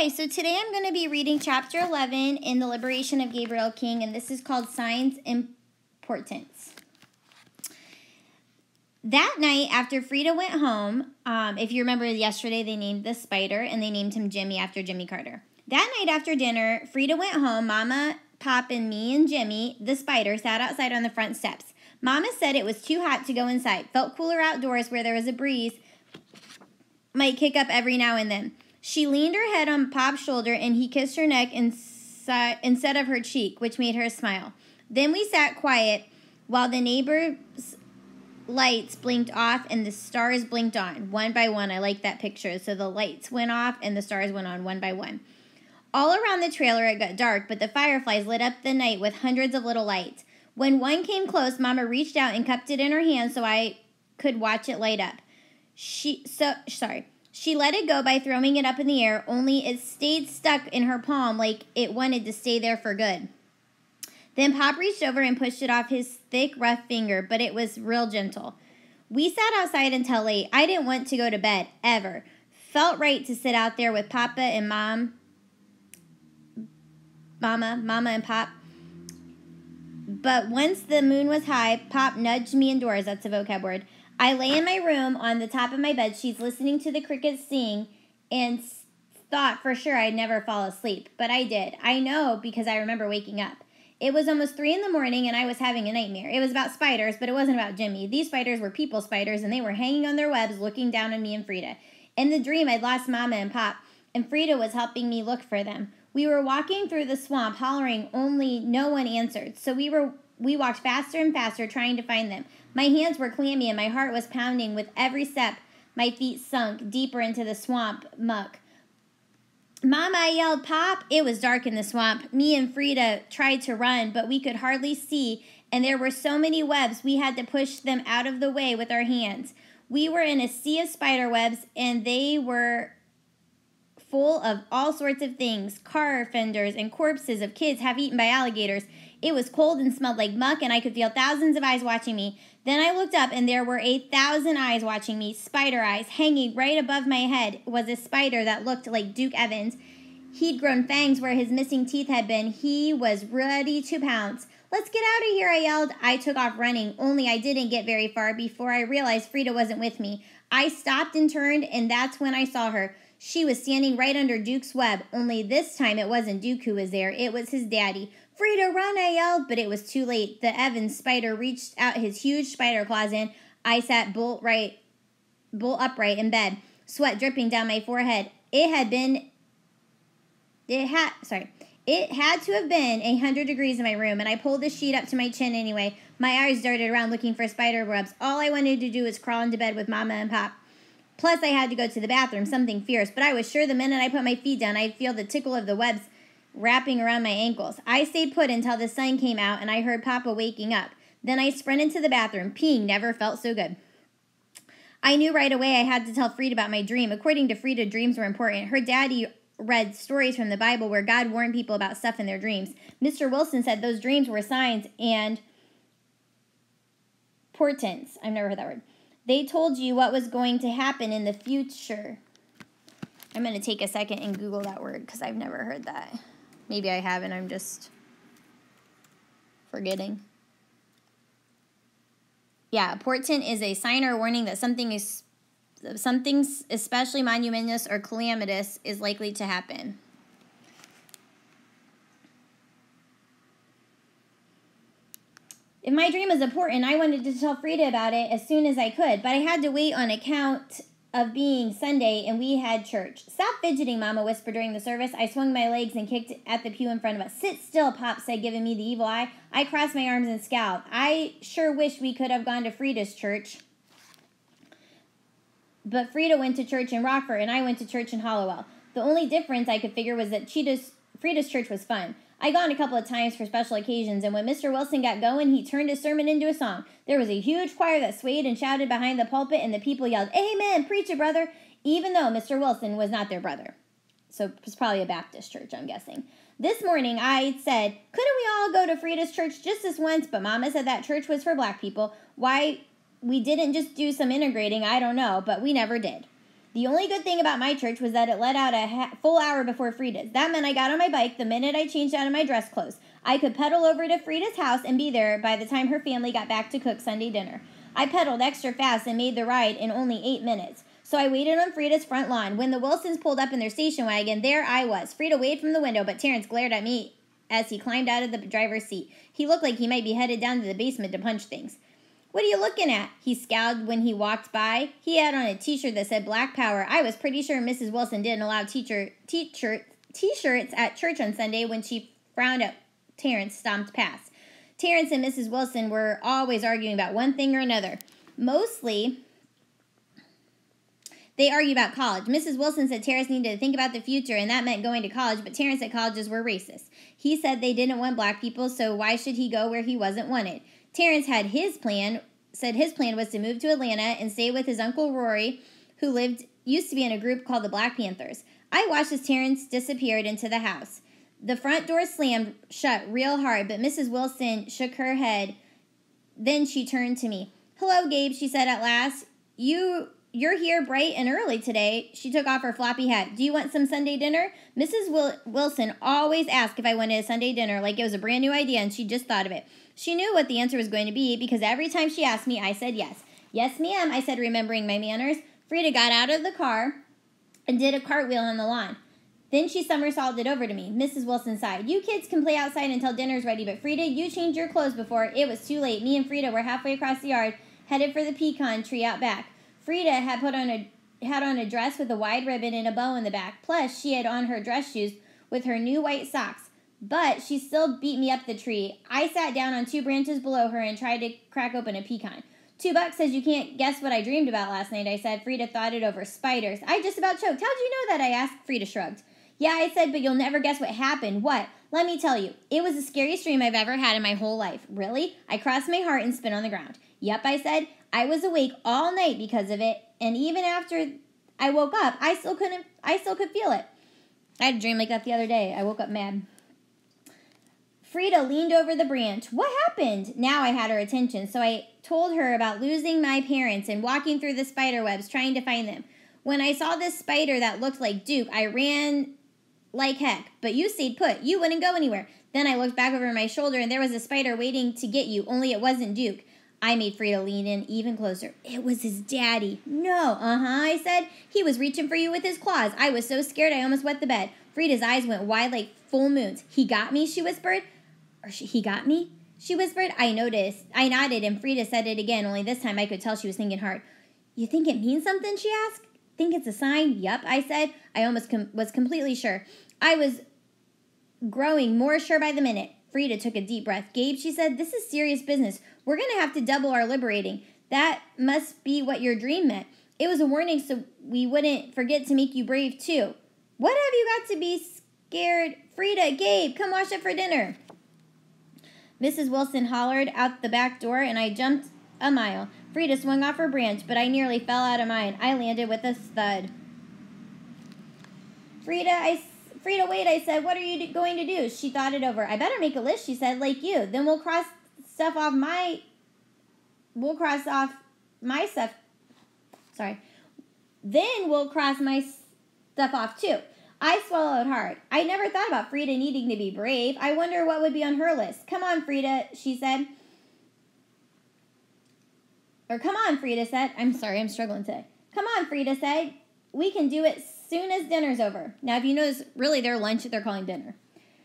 Hi, so today I'm going to be reading chapter 11 in the Liberation of Gabriel King, and this is called Signs Importance. That night after Frida went home, if you remember yesterday they named the spider and they named him Jimmy after Jimmy Carter. That night after dinner, Frida went home. Mama, Pop, and me and Jimmy, the spider, sat outside on the front steps. Mama said it was too hot to go inside. Felt cooler outdoors where there was a breeze. Might kick up every now and then. She leaned her head on Pop's shoulder, and he kissed her neck instead of her cheek, which made her smile. Then we sat quiet while the neighbor's lights blinked off and the stars blinked on, one by one. I like that picture. So the lights went off and the stars went on one by one. All around the trailer it got dark, but the fireflies lit up the night with hundreds of little lights. When one came close, Mama reached out and cupped it in her hand so I could watch it light up. She let it go by throwing it up in the air, only it stayed stuck in her palm like it wanted to stay there for good. Then Pop reached over and pushed it off his thick, rough finger, but it was real gentle. We sat outside until late. I didn't want to go to bed, ever. Felt right to sit out there with Papa and Mama and Pop. But once the moon was high, Pop nudged me indoors. That's a vocab word. I lay in my room on the top of my bed sheets listening to the crickets sing and thought for sure I'd never fall asleep. But I did. I know because I remember waking up. It was almost 3 in the morning and I was having a nightmare. It was about spiders, but it wasn't about Jimmy. These spiders were people spiders and they were hanging on their webs looking down on me and Frida. In the dream, I'd lost Mama and Pop, and Frida was helping me look for them. We were walking through the swamp hollering, only no one answered. So we walked faster and faster trying to find them. My hands were clammy and my heart was pounding with every step. My feet sunk deeper into the swamp muck. Mama, I yelled, Pop! It was dark in the swamp. Me and Frida tried to run, but we could hardly see, and there were so many webs we had to push them out of the way with our hands. We were in a sea of spider webs, and they were full of all sorts of things, car fenders and corpses of kids half eaten by alligators. It was cold and smelled like muck, and I could feel thousands of eyes watching me. Then I looked up, and there were 1,000 eyes watching me, spider eyes. Hanging right above my head was a spider that looked like Duke Evans. He'd grown fangs where his missing teeth had been. He was ready to pounce. Let's get out of here, I yelled. I took off running, only I didn't get very far before I realized Frida wasn't with me. I stopped and turned, and that's when I saw her. She was standing right under Duke's web, only this time it wasn't Duke who was there. It was his daddy. Frida, run, I yelled, but it was too late. The Evans spider reached out his huge spider claws in. I sat bolt upright in bed, sweat dripping down my forehead. It had to have been 100 degrees in my room, and I pulled the sheet up to my chin anyway. My eyes darted around looking for spider webs. All I wanted to do was crawl into bed with Mama and Pop. Plus, I had to go to the bathroom, something fierce, but I was sure the minute I put my feet down, I'd feel the tickle of the webs wrapping around my ankles. I stayed put until the sun came out and I heard Papa waking up. Then I sprinted to the bathroom. Peeing never felt so good. I knew right away I had to tell Frida about my dream. According to Frida, dreams were important. Her daddy read stories from the Bible where God warned people about stuff in their dreams. Mr. Wilson said those dreams were signs and portents. I've never heard that word. They told you what was going to happen in the future. I'm going to take a second and Google that word because I've never heard that. Maybe I haven't. I'm just forgetting. Yeah, a portent is a sign or warning that something especially monumentous or calamitous is likely to happen. If my dream was important, I wanted to tell Frida about it as soon as I could, but I had to wait on account of being Sunday and we had church. Stop fidgeting, Mama whispered during the service. I swung my legs and kicked at the pew in front of us. Sit still, Pop said, giving me the evil eye. I crossed my arms and scowled. I sure wish we could have gone to Frida's church. But Frida went to church in Rockford and I went to church in Hollowell. The only difference I could figure was that Frida's church was fun. I gone a couple of times for special occasions, and when Mr. Wilson got going, he turned his sermon into a song. There was a huge choir that swayed and shouted behind the pulpit, and the people yelled, Amen, preach it, brother, even though Mr. Wilson was not their brother. So it was probably a Baptist church, I'm guessing. This morning, I said, couldn't we all go to Frida's church just this once? But Mama said that church was for black people. Why we didn't just do some integrating, I don't know, but we never did. The only good thing about my church was that it let out a full hour before Frida's. That meant I got on my bike the minute I changed out of my dress clothes. I could pedal over to Frida's house and be there by the time her family got back to cook Sunday dinner. I pedaled extra fast and made the ride in only 8 minutes. So I waited on Frida's front lawn. When the Wilsons pulled up in their station wagon, there I was. Frida waved from the window, but Terrence glared at me as he climbed out of the driver's seat. He looked like he might be headed down to the basement to punch things. "What are you looking at?" He scowled when he walked by. He had on a t-shirt that said Black Power. I was pretty sure Mrs. Wilson didn't allow t-shirts at church on Sunday when she frowned at Terrence stomped past. Terrence and Mrs. Wilson were always arguing about one thing or another. Mostly, they argued about college. Mrs. Wilson said Terrence needed to think about the future, and that meant going to college, but Terrence said colleges were racist. He said they didn't want black people, so why should he go where he wasn't wanted? Terrence said his plan was to move to Atlanta and stay with his Uncle Rory, who used to be in a group called the Black Panthers. I watched as Terrence disappeared into the house. The front door slammed shut real hard, but Mrs. Wilson shook her head. Then she turned to me. "Hello, Gabe," she said at last. You're here bright and early today." She took off her floppy hat. "Do you want some Sunday dinner?" Mrs. Wilson always asked if I wanted a Sunday dinner like it was a brand new idea and she just thought of it. She knew what the answer was going to be because every time she asked me, I said yes. "Yes, ma'am," I said, remembering my manners. Frida got out of the car and did a cartwheel on the lawn. Then she somersaulted over to me. Mrs. Wilson sighed. "You kids can play outside until dinner's ready, but Frida, you changed your clothes before it was too late." Me and Frida were halfway across the yard, headed for the pecan tree out back. Frida had on a dress with a wide ribbon and a bow in the back. Plus, she had on her dress shoes with her new white socks. But she still beat me up the tree. I sat down on 2 branches below her and tried to crack open a pecan. "$2 says you can't guess what I dreamed about last night," I said. Frida thought it over. "Spiders." I just about choked. "How'd you know that?" I asked. Frida shrugged. "Yeah," I said, "but you'll never guess what happened." "What?" "Let me tell you. It was the scariest dream I've ever had in my whole life." "Really?" I crossed my heart and spit on the ground. "Yep," I said. "I was awake all night because of it, and even after I woke up, I still could feel it." I had a dream like that the other day. I woke up mad. Frida leaned over the branch. "What happened?" Now I had her attention, so I told her about losing my parents and walking through the spider webs trying to find them. "When I saw this spider that looked like Duke, I ran like heck, but you stayed put. You wouldn't go anywhere. Then I looked back over my shoulder, and there was a spider waiting to get you, only it wasn't Duke." I made Frida lean in even closer. "It was his daddy." "No." I said. "He was reaching for you with his claws. I was so scared I almost wet the bed." Frida's eyes went wide like full moons. "He got me," she whispered. He got me?" she whispered. I nodded, and Frida said it again, only this time I could tell she was thinking hard. "You think it means something?" she asked. "Think it's a sign?" "Yup," I said. I almost was completely sure. I was growing more sure by the minute. Frida took a deep breath. "Gabe," she said, "this is serious business. We're going to have to double our liberating. That must be what your dream meant. It was a warning so we wouldn't forget to make you brave, too." "What have you got to be scared?" "Frida, Gabe, come wash up for dinner." Mrs. Wilson hollered out the back door, and I jumped a mile. Frida swung off her branch, but I nearly fell out of mine. I landed with a thud. Frida, wait," I said. "What are you going to do?" She thought it over. "I better make a list," she said, "like you. Then we'll cross off my stuff. Then we'll cross my stuff off, too." I swallowed hard. I never thought about Frida needing to be brave. I wonder what would be on her list. "Come on, Frida," she said. "Come on," Frida said. I'm sorry, I'm struggling today. "Come on," Frida said. "We can do it soon as dinner's over." Now, if you notice, really their lunch, they're calling dinner.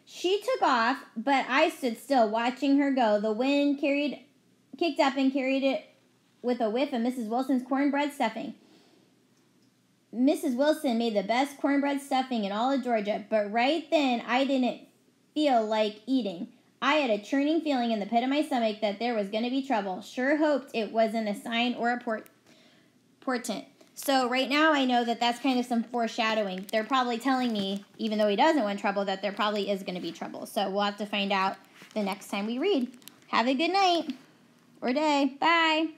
She took off, but I stood still watching her go. The wind kicked up and carried it with a whiff of Mrs. Wilson's cornbread stuffing. Mrs. Wilson made the best cornbread stuffing in all of Georgia, but right then I didn't feel like eating. I had a churning feeling in the pit of my stomach that there was going to be trouble. Sure hoped it wasn't a sign or a portent. So right now I know that that's kind of some foreshadowing. They're probably telling me, even though he doesn't want trouble, that there probably is going to be trouble. So we'll have to find out the next time we read. Have a good night or day. Bye.